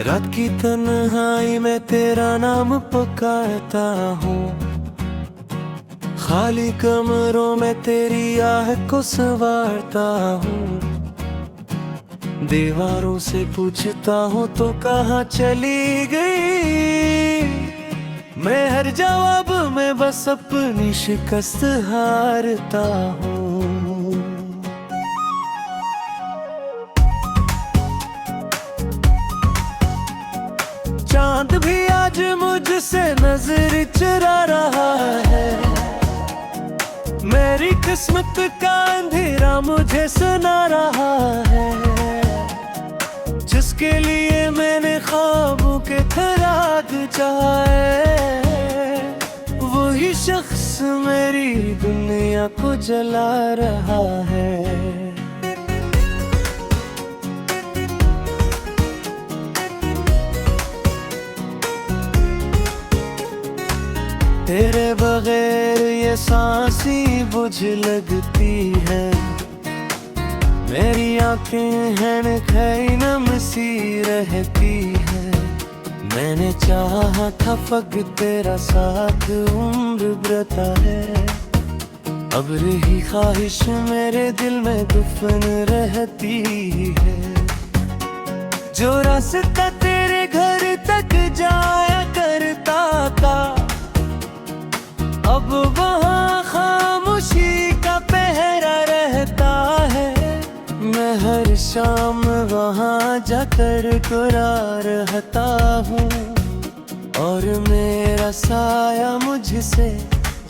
रात की तन्हाई में तेरा नाम पुकारता हूँ, खाली कमरों में तेरी आह को संवारता हूँ। दीवारों से पूछता हूँ तो कहाँ चली गई, मैं हर जवाब में बस अपनी शिकस्त हारता हूँ। चांद भी आज मुझसे नजर चुरा रहा है, मेरी किस्मत का अंधेरा मुझे सुना रहा है। जिसके लिए मैंने ख्वाबों के खराग चाहे, वही शख्स मेरी दुनिया को जला रहा है। तेरे बगैर ये सांसी बुझ लगती है, मेरी आंखें हैं खैनम सी रहती है। मैंने चाहा था फग तेरा साथ उम्र बरता है, अब रही ख्वाहिश मेरे दिल में दफन रहती है। जो रास्ता तेरे घर तक जाया करता था, अब वहाँ खामोशी का पहरा रहता है। मैं हर शाम वहाँ जाकर गुरा रहता हूँ, और मेरा साया मुझसे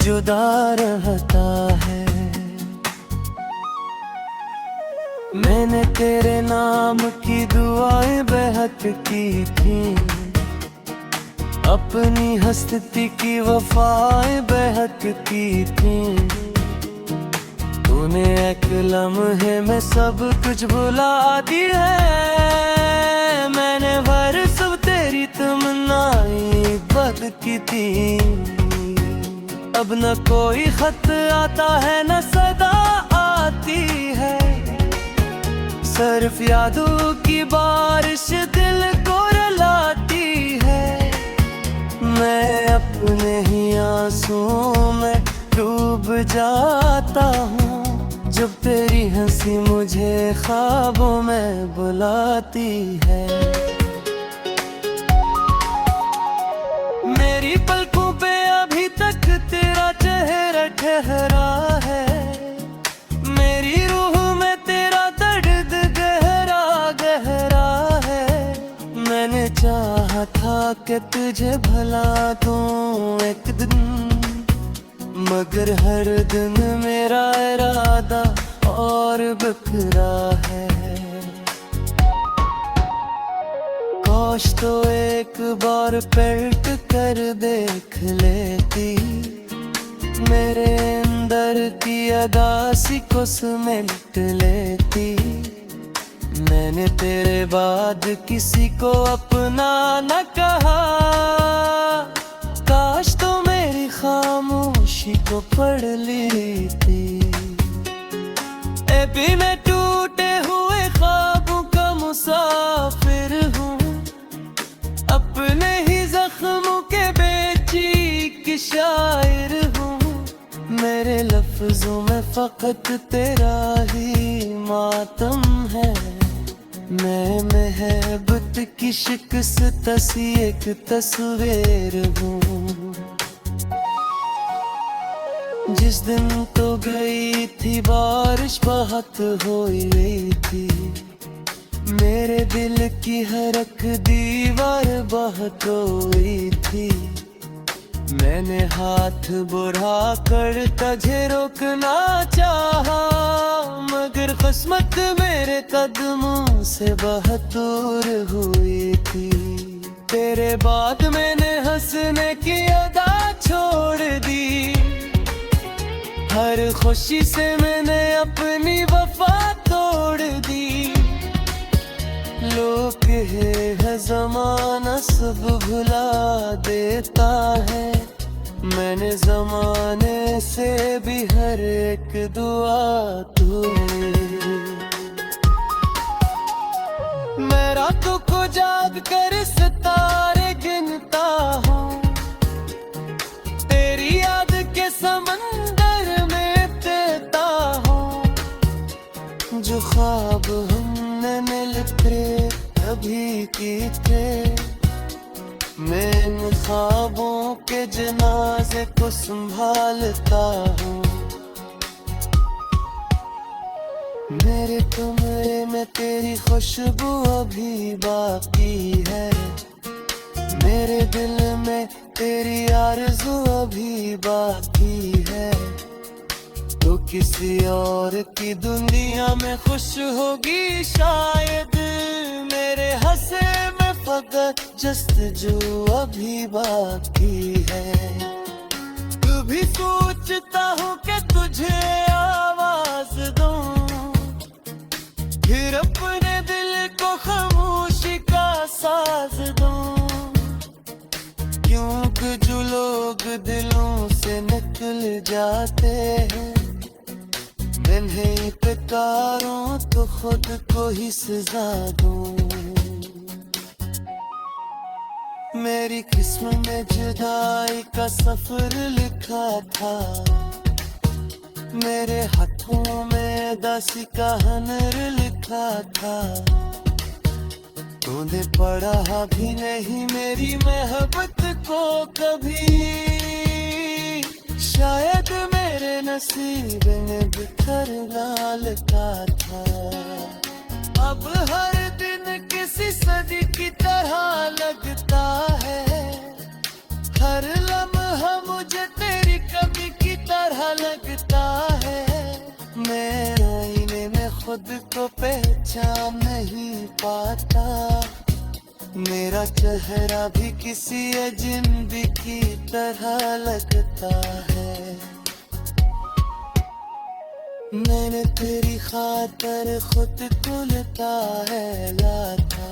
जुदा रहता है। मैंने तेरे नाम की दुआएं बेहद की थी, अपनी हस्ती की वफाएं बेहद की थी। तूने एक लम्हे में सब कुछ भुला दी है, मैंने भर सब तेरी तमन्नाएं बद की थी। अब न कोई खत आता है न सदा आती है, सिर्फ यादों की बारिश दिल को रुलाती है। मैं अपने ही आंसुओं में डूब जाता हूँ, जब तेरी हंसी मुझे ख्वाबों में बुलाती है। मेरी पलकों पे अभी तक तेरा चेहरा ठहरा है, मेरी रूह में तेरा दर्द गहरा गहरा है। मैंने चाहा था कि तुझे भला दूं एक दिन, मगर हर दिन मेरा इरादा और बिखरा है। काश तो एक बार पलट कर देख लेती, मेरे अंदर की अदासी को समेट लेती। मैंने तेरे बाद किसी को अपना न कहा, काश तो मेरी खामोशी को पढ़ लेती। भी मैं टूटे हुए ख्वाबों का मुसाफिर हूँ, अपने ही जख्मों के बेचीक शायर हूँ। मेरे लफ्जों में फकत तेरा ही मातम है, मैं महबत की शिकस्त सी एक तस्वीर हूँ। जिस दिन तो गई थी बारिश बहुत हुई थी, मेरे दिल की हर एक दीवार बहुत रोई थी। मैंने हाथ बढ़ा कर तुझे रोकना चाहा, मगर किस्मत मेरे कदमों से बहुत दूर हुई थी। तेरे बाद मैंने हंसने की अदा छोड़ दी, हर खुशी से मैंने अपनी वफा तोड़ दी। लोग है ज़माना सब भुला देता है, मैंने ज़माने से भी हर एक दुआ तू। मैं रातों को जाग कर अभी की थे। मैं इन ख्वाबों के जनाजे को संभालता हूँ। मेरे कमरे में तेरी खुशबू अभी बाकी है। मेरे दिल में तेरी आरज़ू अभी बाकी है। तो किसी और की दुनिया में खुश होगी शायद। मेरे हंसे में फकत जस्तजू अभी बाकी है। कभी सोचता हूँ कि तुझे आवाज दूं, फिर अपने दिल को खामोशी का साज दूं। क्योंकि जो लोग दिलों से निकल जाते हैं, मैंने इकरारों तो खुद को ही सजा दूं। मेरी किस्मत में जुदाई का सफर लिखा था। मेरे हाथों में दासी का हनर लिखा था। तूने पढ़ा भी नहीं मेरी मोहब्बत को कभी। शायद मेरे नसीब में बिखर लाल का था। अब हर दिन किसी सदी की तरह लगता है। हर लम्हा मुझे तेरी कमी की तरह लगता है। मैं आईने में खुद को पहचान नहीं पाता। मेरा चेहरा भी किसी अजनबी की तरह लगता है। मैंने तेरी खातर खुद को लुटाया था।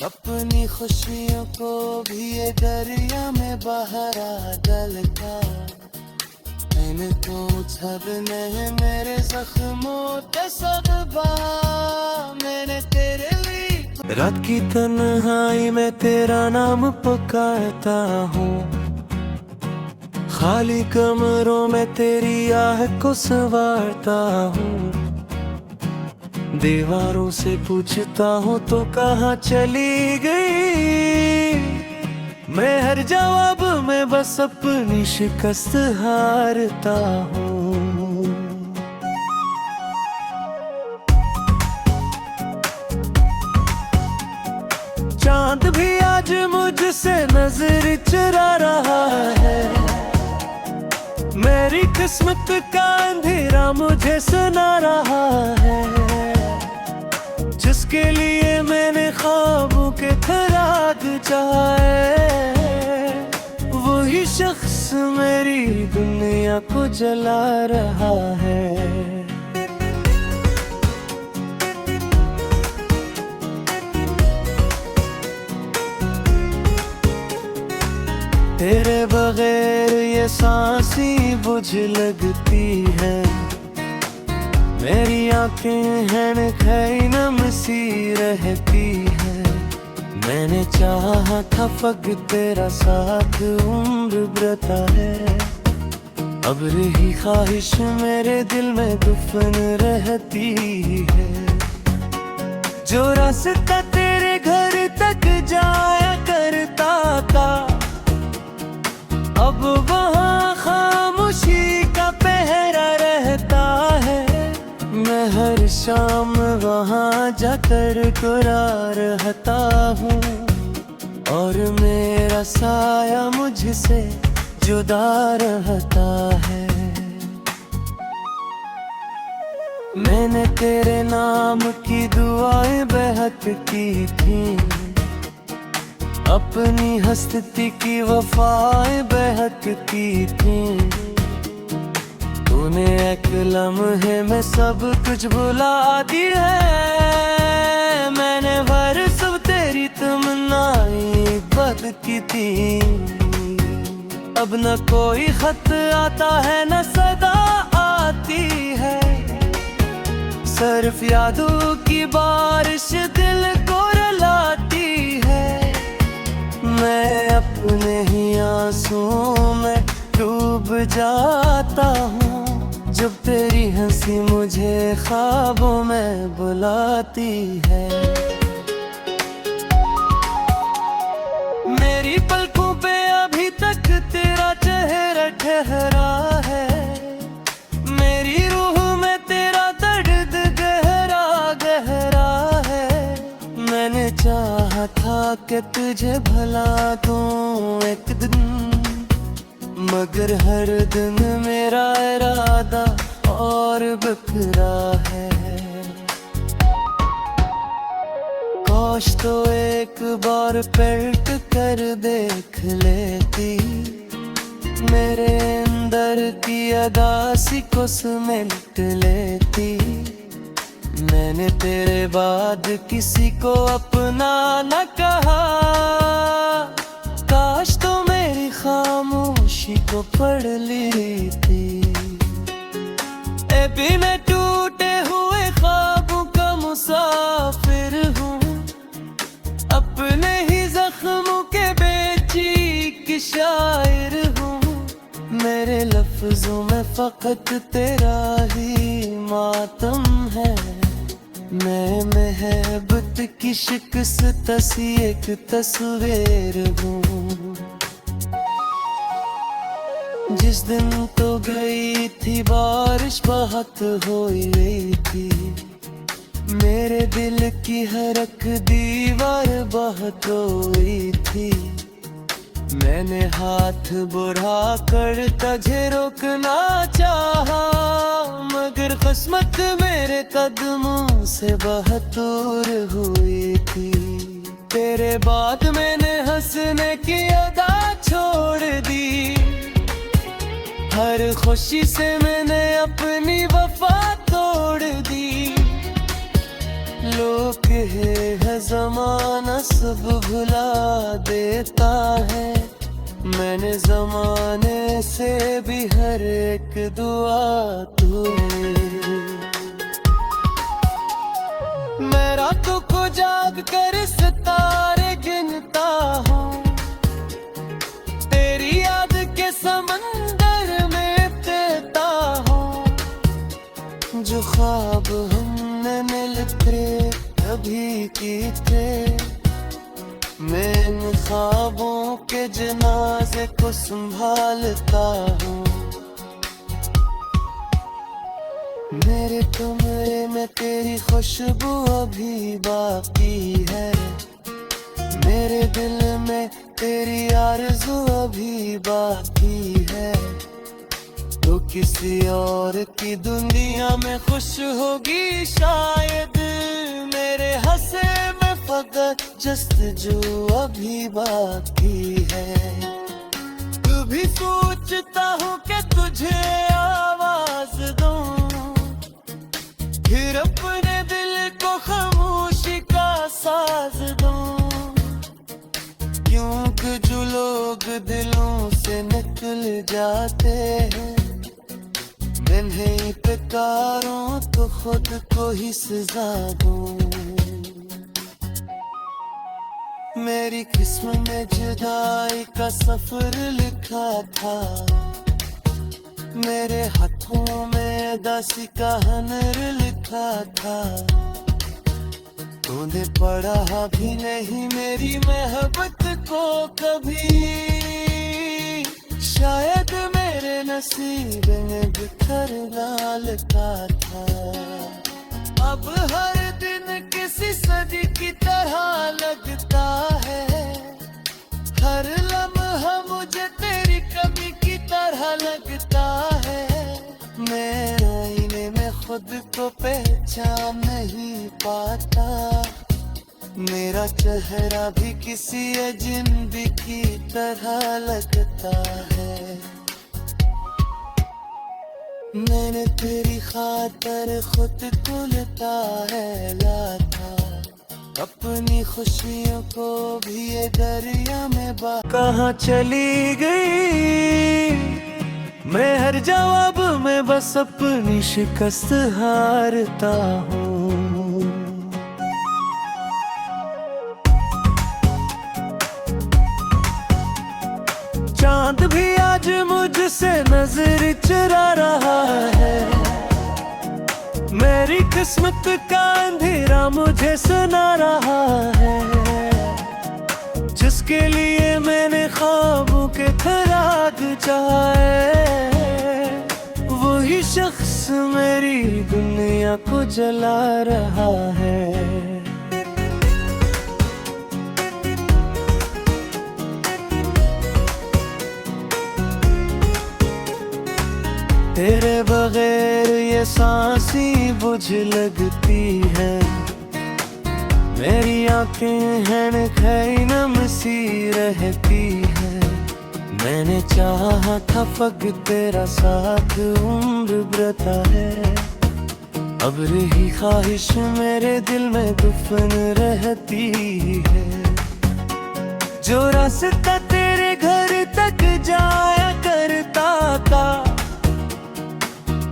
अपनी खुशियों को भी ये दरिया में बहारा डलता। मैंने तो झरने मेरे जख्मों पे सदबा। मैंने तेरे लिए रात की तन्हाई में तेरा नाम पुकारता हूँ। खाली कमरों में तेरी आह को संवारता हूँ। दीवारों से पूछता हूँ तो कहाँ चली गई। मैं हर जवाब में बस अपनी शिकस्त हारता हूँ। चांद भी आज मुझसे नजर चुरा रहा है। मेरी किस्मत का अंधेरा मुझे सुना रहा है। जिसके लिए मैंने ख्वाबों के खराग चाहे, वही शख्स मेरी दुनिया को जला रहा है। तेरे बगैर ये सांसी बुझ लगती है। मेरी आंखें हैं खैनम सी रहती है। मैंने चाहा था फक तेरा साथ उम्र बरता है। अब रही ख्वाहिश मेरे दिल में दुफन रहती है। जो रास्ता तेरे घर तक जाया करता था, अब वहाँ खामोशी का पहरा रहता है। मैं हर शाम वहाँ जाकर कुरार रहता हूँ। और मेरा साया मुझसे जुदा रहता है। मैंने तेरे नाम की दुआएं बेहद की थी। अपनी हस्ती की वफाएं बेहद की थी। तूने एक लम्हे में सब कुछ भुला दी है। मैंने हर सब तेरी तमन्नाएं बद की थी। अब न कोई खत आता है न सदा आती है। सिर्फ यादों की बारिश दिल को रुलाती है। मैं अपने ही आंसुओं में डूब जाता हूँ। जब तेरी हंसी मुझे ख्वाबों में बुलाती है। के तुझे भला दूं एक दिन, मगर हर दिन मेरा इरादा और बिखरा है। काश तो एक बार पलट कर देख लेती, मेरे अंदर की अदासी को समेट लेती। मैंने तेरे बाद किसी को अपना न कहा, काश तो मेरी खामोशी को पढ़ ली थी। भी मैं टूटे हुए ख्वाबों का मुसाफिर हूँ, अपने ही जख्मों के बेचीक शायर हूँ। मेरे लफ्जों में फकत तेरा ही मातम है, मैं महबत की शिकस्त सी एक तस्वीर हूँ। जिस दिन तो गई थी बारिश बहुत हुई थी, मेरे दिल की हर एक दीवार बहुत रोई थी। मैंने हाथ बढ़ा कर तुझे रोकना चाहा, मगर किस्मत मेरे कदमों से बहुत दूर हुई थी। तेरे बाद मैंने हंसने की अदा छोड़ दी, हर खुशी से मैंने अपनी वफा तोड़ दी। लोग है ज़माना सब भुला देता है, मैंने ज़माने से भी हर एक दुआ तू है। मैं रातों को जाग कर सितारे गिनता हूँ, तेरी याद के समंदर में तैरता हूँ। जो ख्वाब हमने मिलकर कभी की थे, मैं इन ख्वाबों के जनाजे को संभालता हूँ। मेरे कमरे में तेरी खुशबू अभी बाकी है, मेरे दिल में तेरी आरज़ू अभी बाकी है। तो किसी और की दुनिया में खुश होगी शायद, मेरे हंसे में फकत जस्तजू अभी बाकी है। कभी सोचता हूँ कि तुझे आवाज दूं, फिर अपने दिल को खामोशी का साज दूं। क्योंकि जो लोग दिलों से निकल जाते हैं, मैं नहीं पुकारूं तो खुद को ही सजा दूं। मेरी किस्मत में जुदाई का सफर लिखा था, मेरे हाथों में दासी का हनर लिखा था। तूने पढ़ा भी नहीं मेरी मोहब्बत को कभी, शायद मेरे नसीब में बिखर डालता था। अब हर दिन किसी सदी की तरह लगता है, हर लम्हा मुझे तेरी कमी की तरह लगता है। मैं आईने में खुद को पहचान नहीं पाता, मेरा चेहरा भी किसी अजनबी की तरह लगता है। मैंने तेरी खातर खुद को लुटाया था, अपनी खुशियों को भी ये दरिया में कहाँ चली गई। मैं हर जवाब में बस अपनी शिकस्त हारता हूँ। चांद भी आज मुझसे नजर चुरा रहा है, मेरी किस्मत का अंधेरा मुझे सुना रहा है। जिसके लिए मैंने ख्वाबों के खराग चाहे, वही शख्स मेरी दुनिया को जला रहा है। तेरे बगैर ये सांसी बुझ लगती है, मेरी आंखें हैं खैनम सी रहती है। मैंने चाहा था फग तेरा साथ उम्र बरता है, अब रही ख्वाहिश मेरे दिल में दफन रहती है। जो रास्ता तेरे घर तक जाया करता था,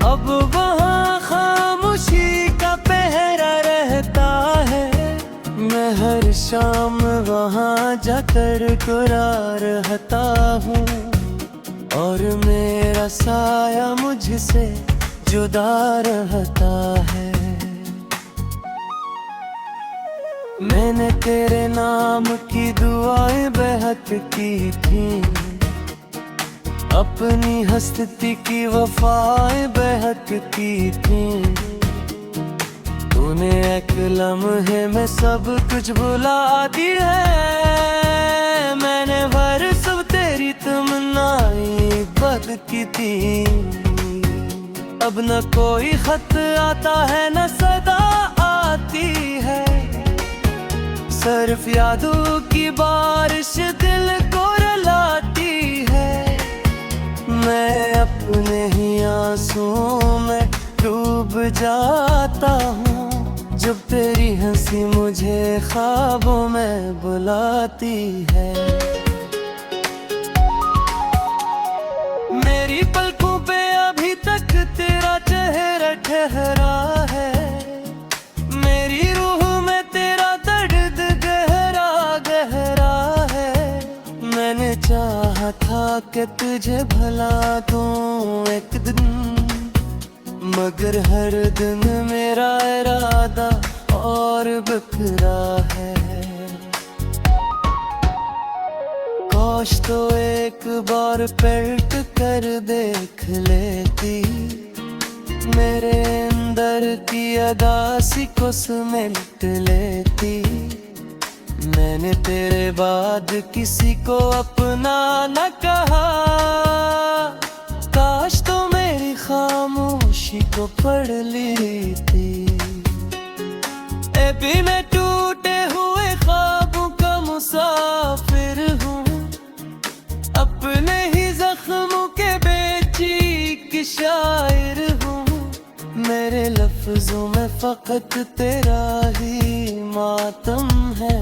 अब वहाँ खामोशी का पहरा रहता है। मैं हर शाम वहाँ जाकर कुरा रहता हूँ, और मेरा साया मुझसे जुदा रहता है। मैंने तेरे नाम की दुआएं बेहद की थी, अपनी हस्ती की वफाएं बेहद की थी। तूने एक लम्हे में सब कुछ भुला दी है, मैंने बरसों तेरी तमन्नाएं बद की थी। अब न कोई खत आता है न सदा आती है, सिर्फ यादों की बारिश दिल को रुलाती है। मैं अपने ही आंसुओं में डूब जाता हूँ, जब तेरी हंसी मुझे ख्वाबों में बुलाती है। मेरी पलकों पे अभी तक तेरा चेहरा ठहरा है, मेरी रूह में तेरा दर्द गहरा गहरा है। मैंने चाहा था कि तुझे भला दूं एक दिन, मगर हर दिन मेरा इरादा और बिखरा है। काश तो एक बार पलट कर देख लेती, मेरे अंदर की अदासी को समेट लेती। मैंने तेरे बाद किसी को अपना न कहा, काश तो मेरी खामोशी को पढ़ लेती। भी मैं टूटे हुए ख्वाबों का मुसाफिर हूँ, अपने ही जख्मों के बेचीक शायर हूँ। मेरे लफ्जों में फकत तेरा ही मातम है,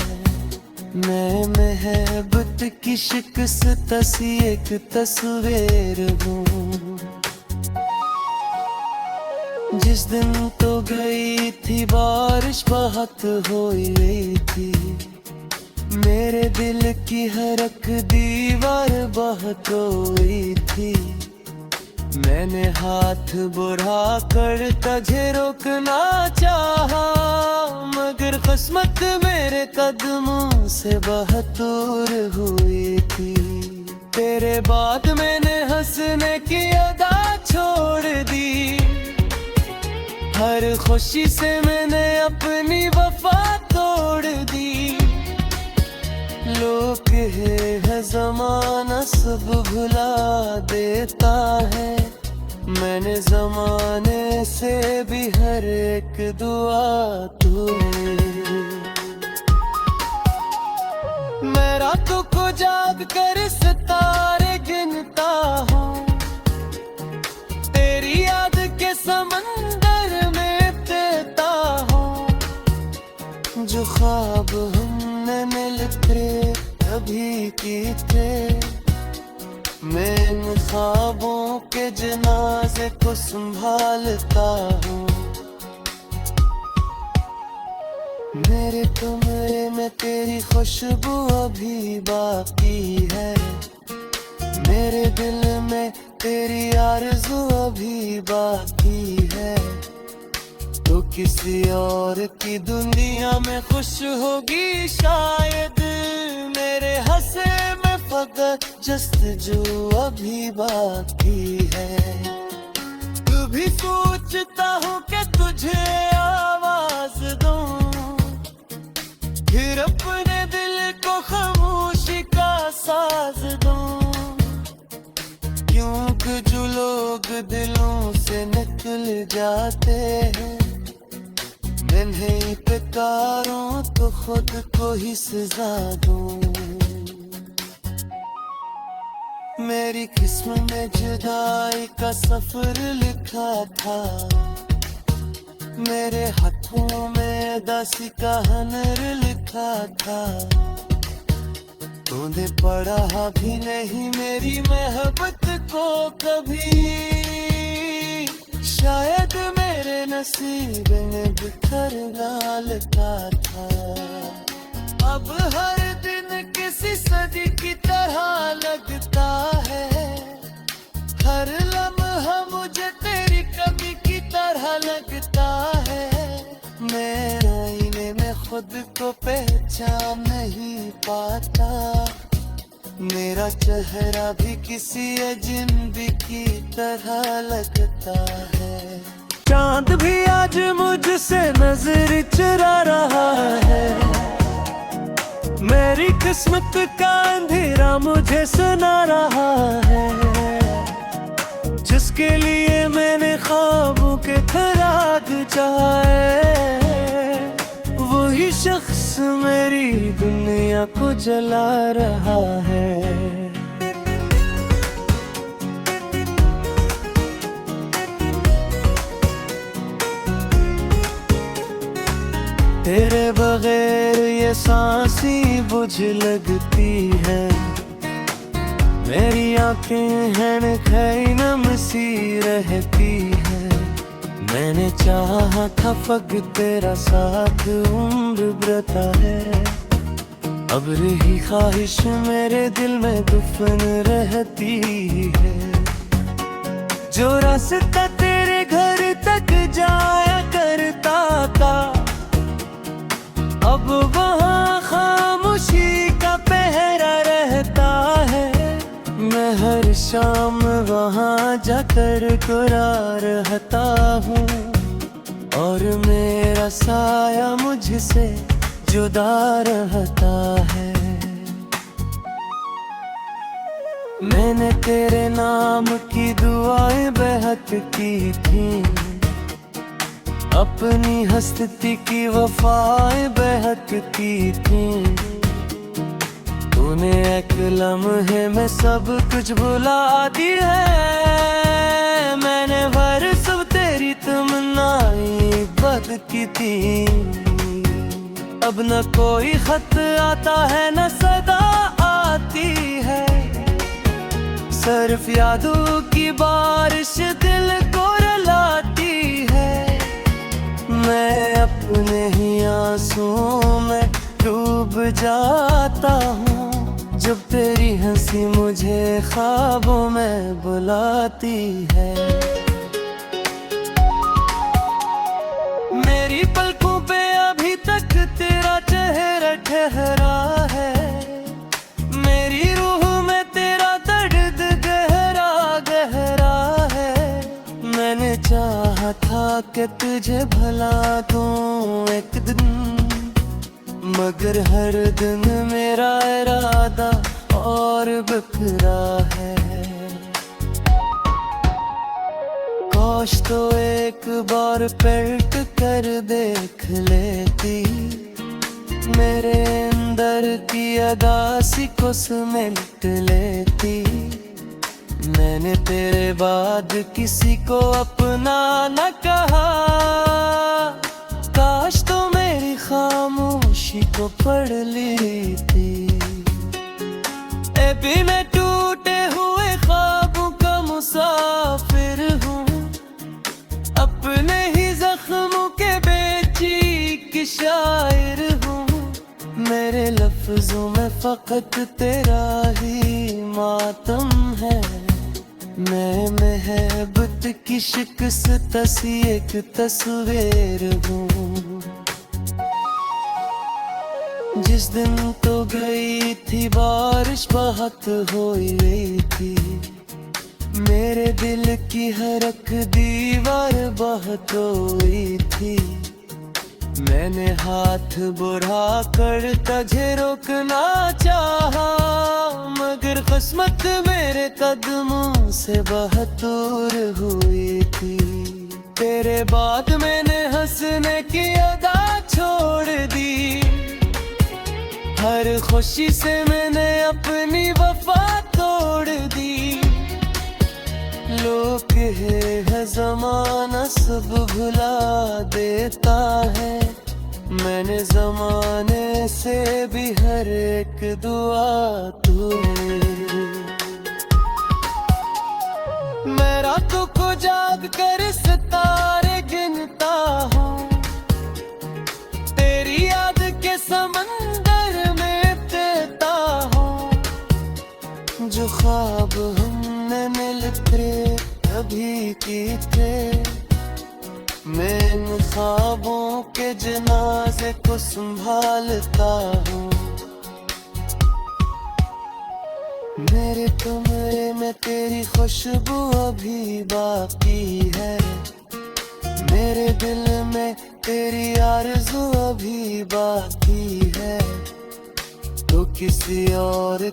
मैं महबत की शिकस्त सी एक तस्वीर हूँ। जिस दिन तो गई थी बारिश बहुत हुई थी, मेरे दिल की हर एक दीवार बहुत रोई थी। मैंने हाथ बढ़ा कर तुझे रोकना चाहा, मगर किस्मत मेरे कदमों से बहुत दूर हुई थी। तेरे बाद मैंने हंसने की अदा छोड़ दी, हर खुशी से मैंने अपनी वफा तोड़ दी। लोग है ज़माना सब भुला देता है, मैंने ज़माने से भी हर एक दुआ तुम्हें। मैं रातों को जाग कर सितारे गिनता हूँ, तेरी याद के समंदर में तैरता हूँ। जो ख्वाब हमने मिलते अभी की थे, मैं इन ख्वाबों के जनाजे को संभालता हूँ। मेरे कमरे में तेरी खुशबू अभी बाकी है, मेरे दिल में तेरी आरज़ू अभी बाकी है। तो किसी और की दुनिया में खुश होगी शायद, मेरे हंसे में फकत जस्तजू अभी बाकी है। कभी सोचता हूँ कि तुझे आवाज दूं, फिर अपने दिल को खामोशी का साज दूं। क्योंकि जो लोग दिलों जाते हैं। नहीं पुकारो तो खुद को ही सजा दूं। मेरी किस्मत में जुदाई का सफर लिखा था, मेरे हाथों में दासी का हनर लिखा था। तूने पढ़ा भी नहीं मेरी मोहब्बत को कभी, शायद मेरे नसीब में बिखर डालता था। अब हर दिन किसी सदी की तरह लगता है, हर लम्हा मुझे तेरी कमी की तरह लगता है। मैं आईने में खुद को पहचान नहीं पाता, मेरा चेहरा भी किसी अजनबी की तरह लगता है। चांद भी आज मुझसे नजर चुरा रहा है, मेरी किस्मत का अंधेरा मुझे सुना रहा है। जिसके लिए मैंने ख्वाबों के खराग चाहे, वही शख्स मेरी दुनिया को जला रहा है। तेरे बगैर ये सांसी बुझ लगती है, मेरी आंखें हैं खैनम सी रहती है। मैंने चाहा था फग तेरा साथ उम्र बरता है, अब रही ख्वाहिश मेरे दिल में दुफन रहती है। जो रास्ता तेरे घर तक जाया करता था, अब वहाँ खामोशी का पहरा रहता है। मैं हर शाम वहाँ जाकर कुरार रहता हूँ, और मेरा साया मुझसे जुदा रहता है। मैंने तेरे नाम की दुआएं बेहद की थी, अपनी हस्ती की वफाएं बेहद की थी। तूने एक लम्हे में सब कुछ भुला दी है, मैंने हर सब तेरी तमन्नाएं बद की थी। अब न कोई खत आता है न सदा आती है, सिर्फ यादों की बारिश दिल को रुलाती है। मैं अपने ही आंसुओं में डूब जाता हूँ, जब तेरी हंसी मुझे ख्वाबों में बुलाती है। मेरी पलकों पे अभी तक तेरा चेहरा ठहरा है, मेरी रूह में तेरा दर्द गहरा गहरा है। मैंने चाहा था कि तुझे भला दूं एक दिन, मगर हर दिन मेरा इरादा और बिखरा है। काश तो एक बार पलट कर देख लेती, मेरे अंदर की अदासी को समेट लेती। मैंने तेरे बाद किसी को अपना न कहा, काश तो मेरी खामोशी को पढ़ ली थी। भी मैं टूटे हुए ख्वाबों का मुसाफिर हूँ, अपने ही जख्मों के बेचीक शायर हूँ। मेरे लफ्जों में फकत तेरा ही मातम है, मैं महबत की शिकस्त सी एक तस्वीर हूँ। जिस दिन तो गई थी बारिश बहुत हुई थी, मेरे दिल की हर एक दीवार बहुत रोई थी। मैंने हाथ बढ़ा कर तुझे रोकना चाहा, मगर किस्मत मेरे कदमों से बहुत दूर हुई थी। तेरे बाद मैंने हंसने की अदा छोड़ दी, हर खुशी से मैंने अपनी वफा तोड़ दी। लोग है ज़माना सब भुला देता है, मैंने ज़माने से भी हर एक दुआ तू है। मैं रातों को जाग कर सितारे गिनता हूँ, तेरी याद के समंदर में तैरता हूँ। जो ख्वाब हमने मिलके कभी की थे, मैं इन ख्वाबों के जनाजे को संभालता हूँ। मेरे कमरे में तेरी खुशबू अभी बाकी है, मेरे दिल में तेरी आरज़ू अभी बाकी है। तो किसी और